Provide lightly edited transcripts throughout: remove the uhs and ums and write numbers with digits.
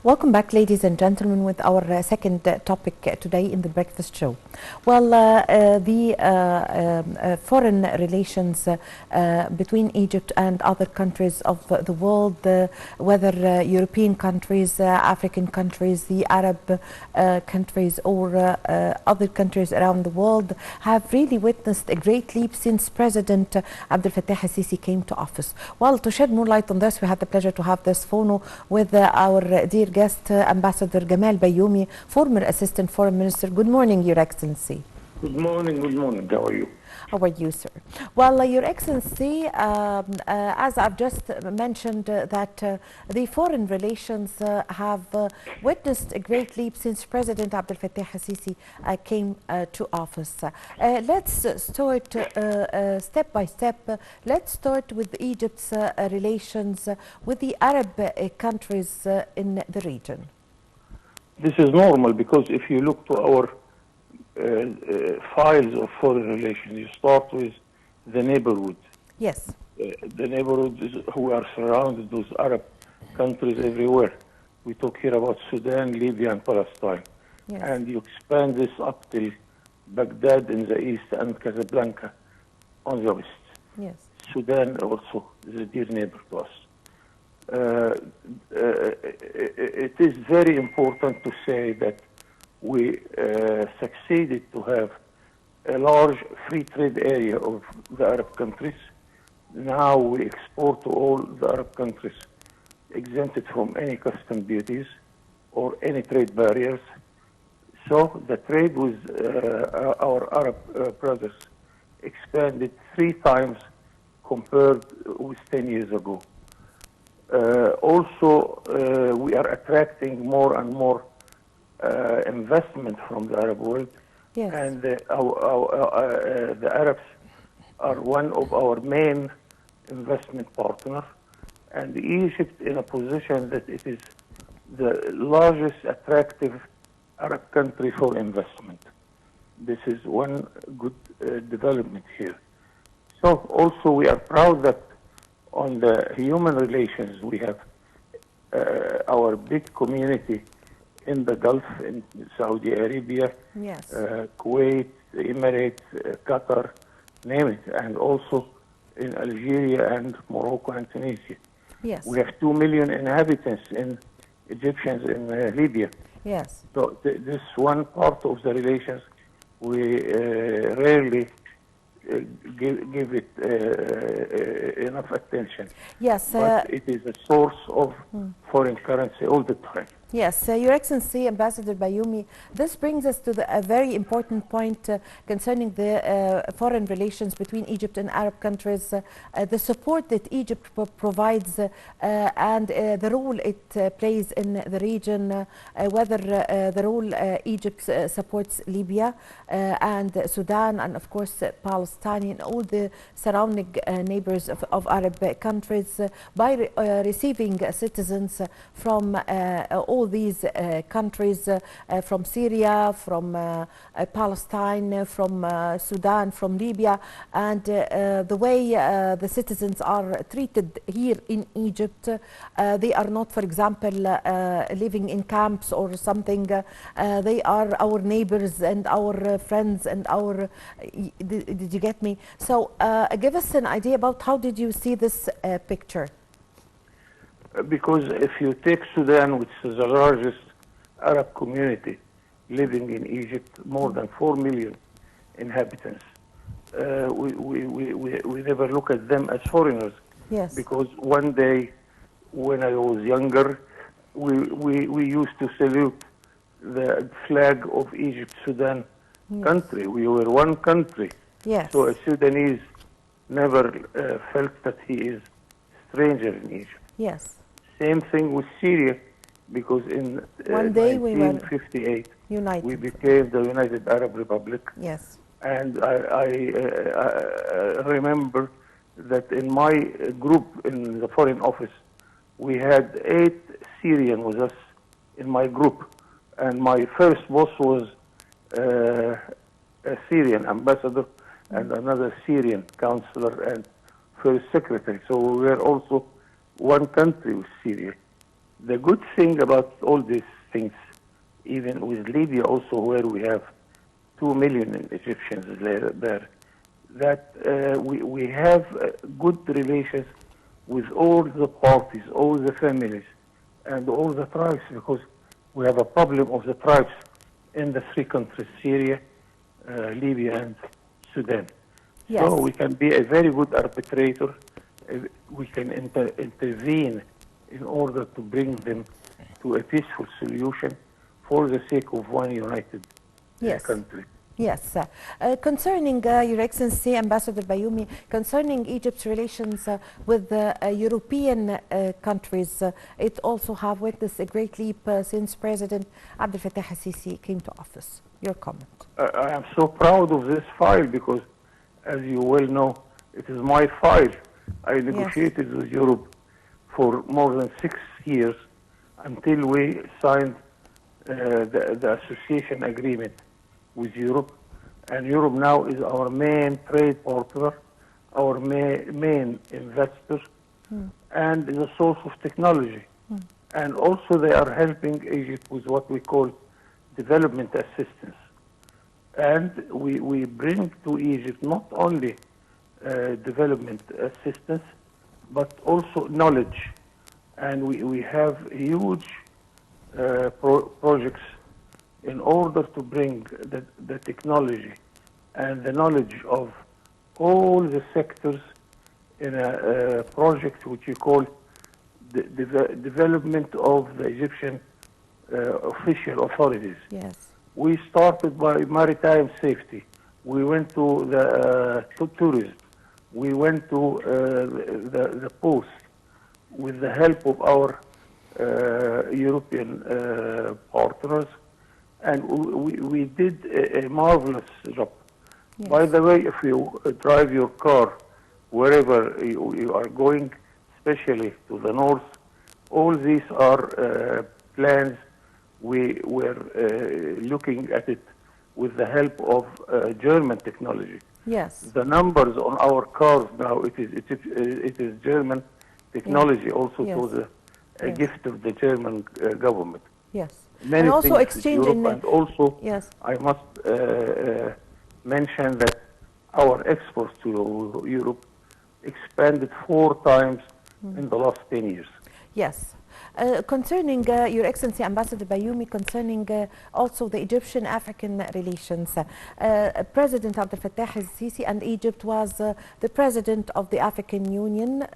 Welcome back, ladies and gentlemen, with our second topic today in the breakfast show. Well, the foreign relations between Egypt and other countries of the world, whether European countries, African countries, the Arab countries, or other countries around the world, have really witnessed a great leap since President Abdel Fattah al-Sisi came to office. Well, to shed more light on this, we had the pleasure to have this phone with our dear guest, Ambassador Gamal Bayoumi, former Assistant Foreign Minister. Good morning, Your Excellency. Good morning, good morning. How are you? How are you, sir? Well, Your Excellency, as I've just mentioned, that the foreign relations have witnessed a great leap since President Abdel Fattah al-Sisi came to office. Let's start step by step. Let's start with Egypt's relations with the Arab countries in the region. This is normal because if you look to our files of foreign relations, you start with the neighborhood. Yes. The neighborhood is who are surrounded those Arab countries everywhere. We talk here about Sudan, Libya, and Palestine. Yes. And you expand this up till Baghdad in the east and Casablanca on the west. Yes. Sudan also is a dear neighbor to us. It is very important to say that we succeeded to have a large free trade area of the Arab countries. Now we export to all the Arab countries exempted from any custom duties or any trade barriers. So the trade with our Arab brothers expanded 3 times compared with 10 years ago. Also, we are attracting more and more investment from the Arab world. Yes. And the Arabs are one of our main investment partners. And Egypt in a position that it is the largest attractive Arab country for investment. This is one good development here. So also we are proud that on the human relations we have our big community in the Gulf, in Saudi Arabia, Yes. Kuwait, Emirates, Qatar, name it, and also in Algeria and Morocco and Tunisia. Yes. We have 2 million inhabitants in Egyptians in Libya. Yes. So this one part of the relations, we rarely give it enough attention. Yes. But it is a source of foreign currency all the time. Yes, Your Excellency, Ambassador Bayoumi, this brings us to a very important point concerning the foreign relations between Egypt and Arab countries, the support that Egypt provides and the role it plays in the region, whether the role Egypt supports Libya and Sudan and of course Palestine and all the surrounding neighbors of Arab countries by receiving citizens from all these countries, from Syria, from Palestine, from Sudan, from Libya, and the way the citizens are treated here in Egypt. They are not, for example, living in camps or something. They are our neighbors and our friends and our, did you get me? So give us an idea about how did you see this picture? Because if you take Sudan, which is the largest Arab community living in Egypt, more than 4 million inhabitants, we never look at them as foreigners. Yes. Because one day, when I was younger, we used to salute the flag of Egypt, Sudan country. We were one country. Yes. So a Sudanese never felt that he is stranger in Egypt. Yes. Same thing with Syria, because in One day 1958 we became the United Arab Republic. Yes. And I remember that in my group in the Foreign Office, we had 8 Syrians with us in my group. And my first boss was a Syrian ambassador and another Syrian counselor and first secretary. So we were also one country with Syria. The good thing about all these things, even with Libya also, where we have 2 million Egyptians there, that we have good relations with all the parties, all the families, and all the tribes, because we have a problem of the tribes in the three countries, Syria, Libya, and Sudan. Yes. So we can be a very good arbitrator. We can intervene in order to bring them to a peaceful solution for the sake of one united country. Yes. Concerning, Your Excellency, Ambassador Bayoumi, concerning Egypt's relations with the European countries, it also have witnessed a great leap since President Abdel Fattah al-Sisi came to office. Your comment. I am so proud of this file because, as you well know, it is my file. I negotiated with Europe for more than 6 years until we signed the association agreement with Europe, and Europe now is our main trade partner, our main investor, and is a source of technology. And also they are helping Egypt with what we call development assistance. And we bring to Egypt not only development assistance, but also knowledge. And we have huge projects in order to bring the technology and the knowledge of all the sectors in a project which we call the development of the Egyptian official authorities. Yes. We started by maritime safety. We went to the tourism. We went to the post with the help of our European partners. And we did a marvelous job. Yes. By the way, if you drive your car wherever you are going, especially to the north, all these are plans. We were looking at it with the help of German technology. Yes. The numbers on our cars now, it is German technology, also to a gift of the German government. Yes. Many and also things exchanging. And also, I must mention that our exports to Europe expanded 4 times in the last 10 years. Yes. Concerning Your Excellency Ambassador Bayoumi, concerning also the Egyptian-African relations, President Abdel Fattah al-Sisi and Egypt was the president of the African Union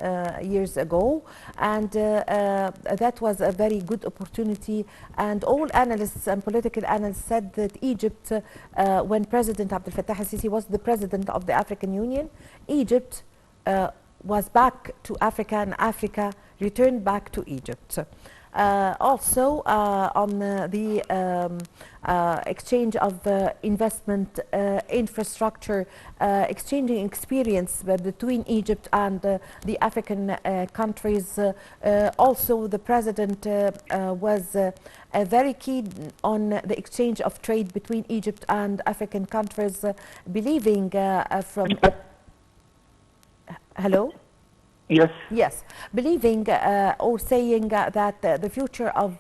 years ago, and that was a very good opportunity. And all analysts and political analysts said that Egypt, when President Abdel Fattah al-Sisi was the president of the African Union, Egypt was back to Africa, and Africa returned back to Egypt. Also on the exchange of investment, infrastructure, exchanging experience between Egypt and the African countries. Also the president was very keen on the exchange of trade between Egypt and African countries, believing from... Hello? Yes. Yes, believing or saying that the future of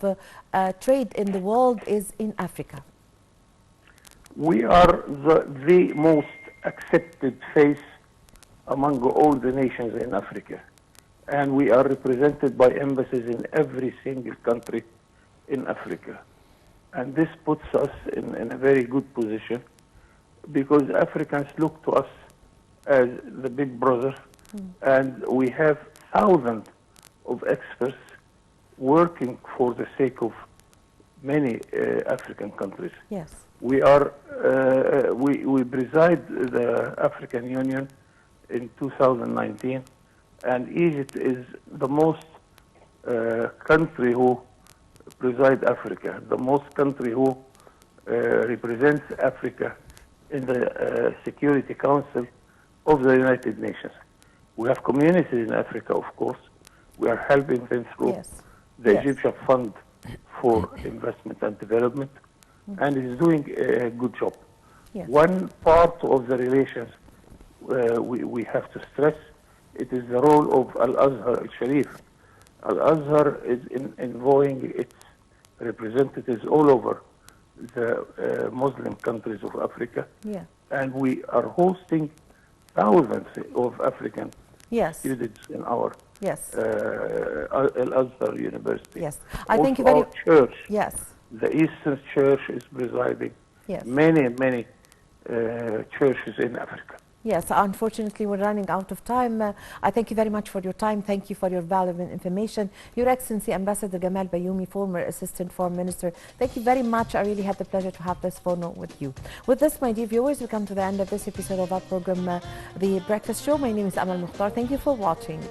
trade in the world is in Africa. We are the most accepted face among all the nations in Africa, and we are represented by embassies in every single country in Africa. And this puts us in a very good position, because Africans look to us as the big brother. And we have thousands of experts working for the sake of many African countries. Yes. We are we preside the African Union in 2019, and Egypt is the most country who preside Africa, the most country who represents Africa in the Security Council of the United Nations. We have communities in Africa, of course. We are helping them through the Egyptian Fund for Investment and Development, and it is doing a good job. Yes. One part of the relations we have to stress, it is the role of Al-Azhar al-Sharif, Al-Azhar is envoying its representatives all over the Muslim countries of Africa. Yeah. And we are hosting thousands of African Yes. students in our Yes. Al-Azhar University. Yes. I Also, thank you very. our church, Yes. the Eastern Church, is presiding Yes. many churches in Africa. Yes, unfortunately, we're running out of time. I thank you very much for your time. Thank you for your valuable information. Your Excellency, Ambassador Gamal Bayoumi, former Assistant Foreign Minister, thank you very much. I really had the pleasure to have this phone with you. With this, my dear viewers, we come to the end of this episode of our program, The Breakfast Show. My name is Amal Mukhtar. Thank you for watching.